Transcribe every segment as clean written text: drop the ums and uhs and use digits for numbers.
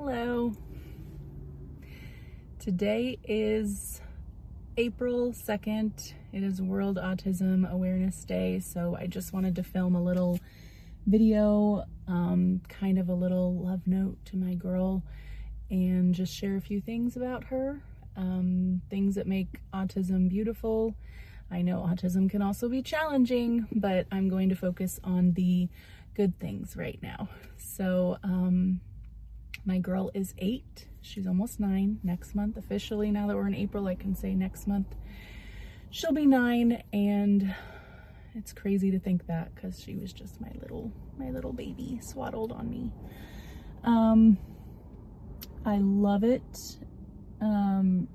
Hello. Today is April 2nd. It is World Autism Awareness Day, so I just wanted to film a little video, kind of a little love note to my girl, and just share a few things about her, things that make autism beautiful. I know autism can also be challenging, but I'm going to focus on the good things right now. So, my girl is 8. She's almost 9 next month. Officially, now that we're in April, I can say next month she'll be 9, and it's crazy to think that because she was just my little baby swaddled on me. I love it, and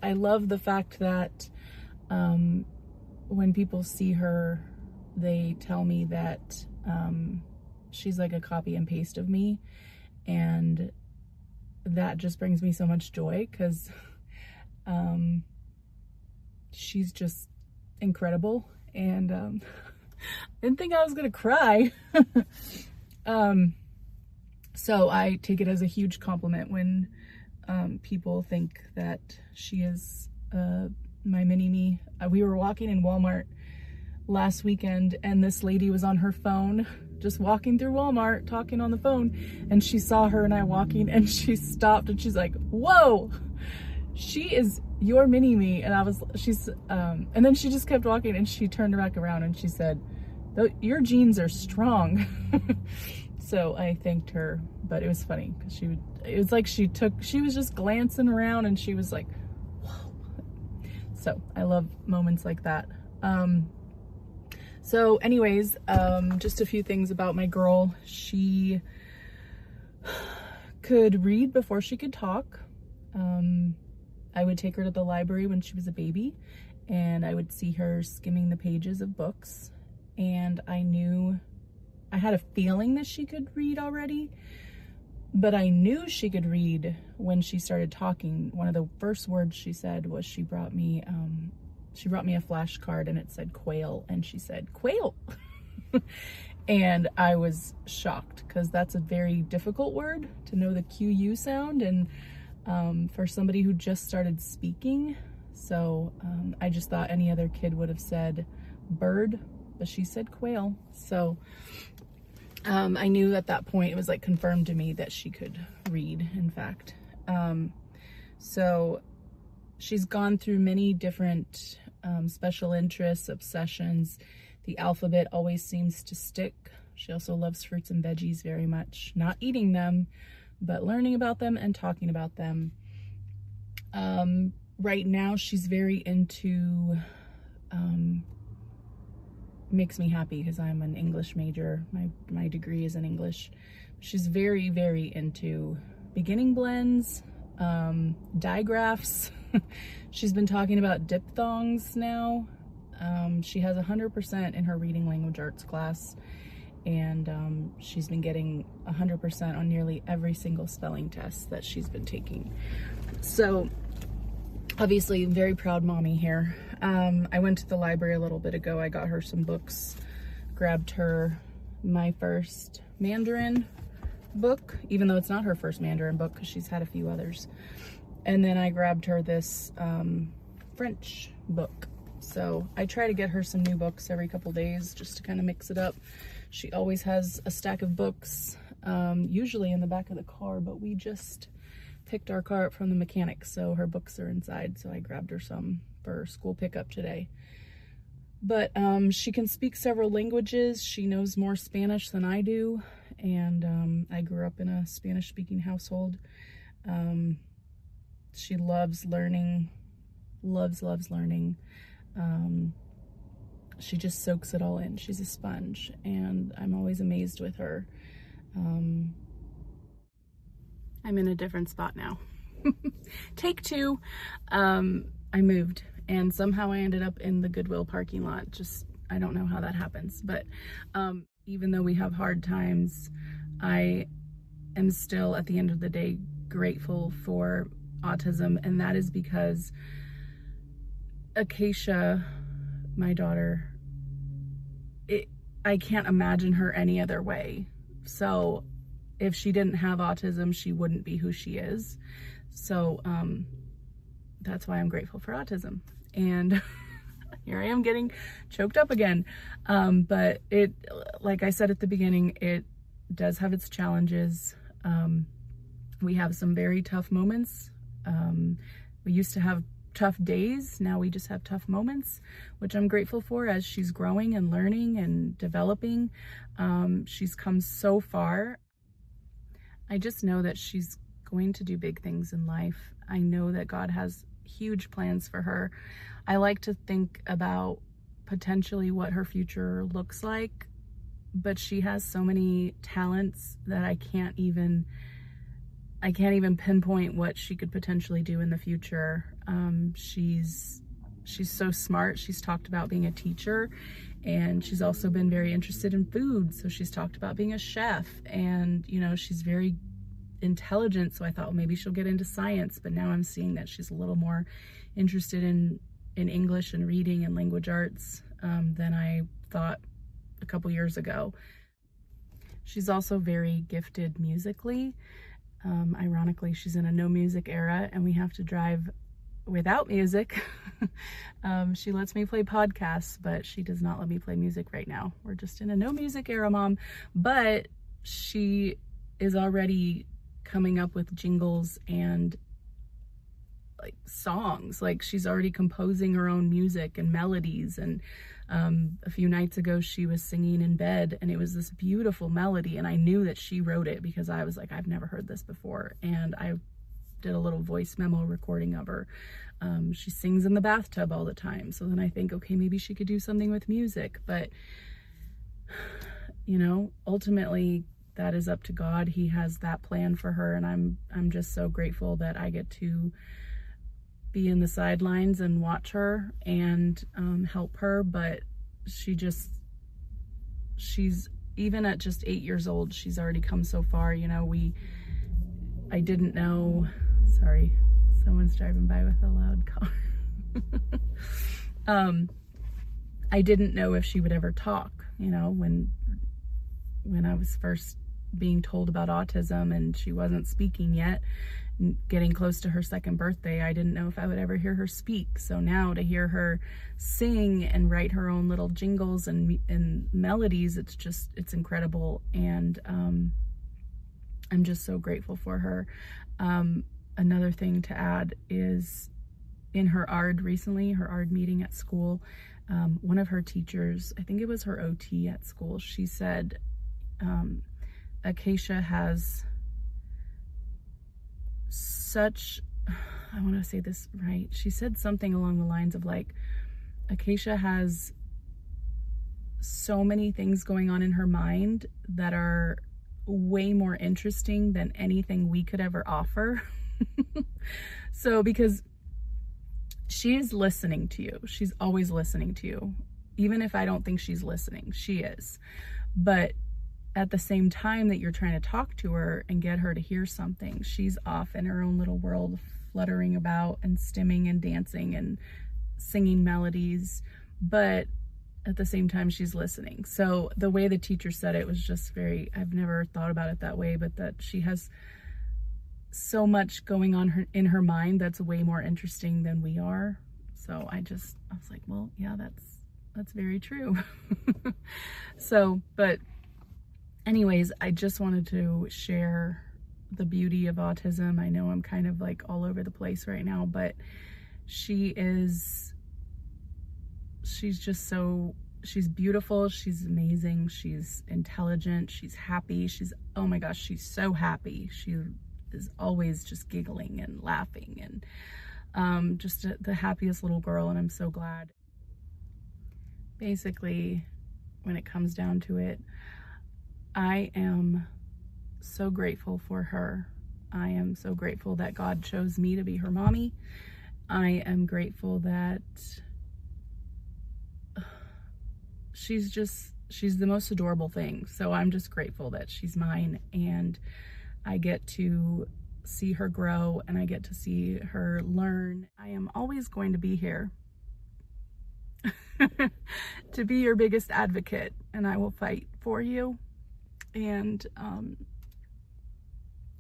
I love the fact that when people see her, they tell me that she's like a copy and paste of me, and that just brings me so much joy because she's just incredible, and I didn't think I was gonna cry. So I take it as a huge compliment when people think that she is my mini-me. We were walking in Walmart last weekend, and this lady was on her phone, just walking through Walmart, talking on the phone, and she saw her and I walking, and she stopped and she's like, "Whoa, she is your mini-me." And and then she just kept walking, and she turned back around and she said, "Your genes are strong." So I thanked her, but it was funny because it was like she was just glancing around and she was like, "Whoa." So I love moments like that. So anyways, just a few things about my girl. She could read before she could talk. I would take her to the library when she was a baby, and I would see her skimming the pages of books, and I had a feeling that she could read already, but I knew she could read when she started talking. One of the first words she said was she brought me a flashcard, and it said quail, and she said, "Quail." And I was shocked because that's a very difficult word to know the QU sound, and for somebody who just started speaking. So I just thought any other kid would have said bird, but she said quail. So I knew at that point, it was like confirmed to me that she could read, in fact. So she's gone through many different special interests, obsessions. The alphabet always seems to stick. She also loves fruits and veggies very much. Not eating them, but learning about them and talking about them. Right now, she's very into, makes me happy because I'm an English major. My degree is in English. She's very, very into beginning blends, digraphs. She's been talking about diphthongs now. She has 100% in her reading language arts class, and she's been getting 100% on nearly every single spelling test that she's been taking. So obviously, very proud mommy here. I went to the library a little bit ago. I got her some books, grabbed her my first Mandarin book, even though it's not her first Mandarin book because she's had a few others. And then I grabbed her this French book. So I try to get her some new books every couple days just to kind of mix it up. She always has a stack of books, usually in the back of the car, but we just picked our car up from the mechanic, so her books are inside. So I grabbed her some for school pickup today. But she can speak several languages. She knows more Spanish than I do, and I grew up in a Spanish-speaking household. She loves learning, loves learning. She just soaks it all in. She's a sponge, and I'm always amazed with her. I'm in a different spot now. Take 2. I moved, and somehow I ended up in the Goodwill parking lot. Just, I don't know how that happens, but even though we have hard times, I am still, at the end of the day, grateful for autism, and that is because Acacia, my daughter, I can't imagine her any other way. So if she didn't have autism, she wouldn't be who she is. So that's why I'm grateful for autism. And here I am getting choked up again. But it, like I said at the beginning, it does have its challenges. We have some very tough moments. We used to have tough days. Now we just have tough moments, which I'm grateful for as she's growing and learning and developing. She's come so far. I just know that she's going to do big things in life. I know that God has huge plans for her. I like to think about potentially what her future looks like, but she has so many talents that I can't even pinpoint what she could potentially do in the future. She's so smart. She's talked about being a teacher, and she's also been very interested in food. So she's talked about being a chef, and you know, she's very intelligent. So I thought, well, maybe she'll get into science, but now I'm seeing that she's a little more interested in English and reading and language arts than I thought a couple years ago. She's also very gifted musically. Ironically, she's in a no music era and we have to drive without music. She lets me play podcasts, but she does not let me play music right now. We're just in a no music era, Mom. But she is already coming up with jingles and like songs. Like she's already composing her own music and melodies. And a few nights ago she was singing in bed and it was this beautiful melody, and I knew that she wrote it because I was like, I've never heard this before. And I did a little voice memo recording of her. She sings in the bathtub all the time. So then I think, okay, maybe she could do something with music. But you know, ultimately that is up to God. He has that plan for her, and I'm just so grateful that I get to be in the sidelines and watch her and help her. But she's even at just 8 years old, she's already come so far. You know, I didn't know, sorry, someone's driving by with a loud car. I didn't know if she would ever talk, you know, when I was first being told about autism and she wasn't speaking yet, getting close to her second birthday, I didn't know if I would ever hear her speak. So now to hear her sing and write her own little jingles and melodies, it's incredible. And I'm just so grateful for her. Another thing to add is in her ARD recently, her ARD meeting at school, one of her teachers, I think it was her OT at school, she said, Acacia has such, I want to say this right, she said something along the lines of like, Acacia has so many things going on in her mind that are way more interesting than anything we could ever offer. So because she is listening to you, she's always listening to you, even if I don't think she's listening, she is. But at the same time that you're trying to talk to her and get her to hear something, she's off in her own little world, fluttering about and stimming and dancing and singing melodies, but at the same time she's listening. So the way the teacher said it was just very, I've never thought about it that way, but that she has so much going on in her mind that's way more interesting than we are. So I was like, well, yeah, that's very true. So, but anyways, I just wanted to share the beauty of autism. I know I'm kind of like all over the place right now, but she's just so, she's beautiful, she's amazing, she's intelligent, she's happy, oh my gosh, she's so happy. She is always just giggling and laughing and just the happiest little girl, and I'm so glad. Basically, when it comes down to it, I am so grateful for her. I am so grateful that God chose me to be her mommy. I am grateful that she's the most adorable thing. So I'm just grateful that she's mine, and I get to see her grow and I get to see her learn. I am always going to be here to be your biggest advocate, and I will fight for you. And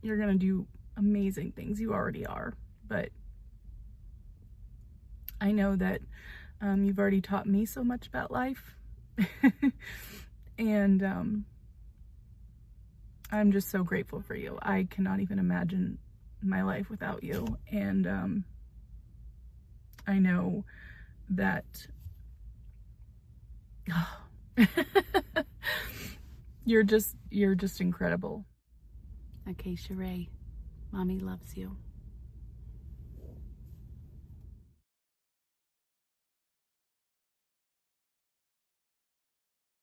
you're gonna do amazing things. You already are, but I know that you've already taught me so much about life. And I'm just so grateful for you. I cannot even imagine my life without you. And I know that you're just incredible. Okay, Sheree, mommy loves you.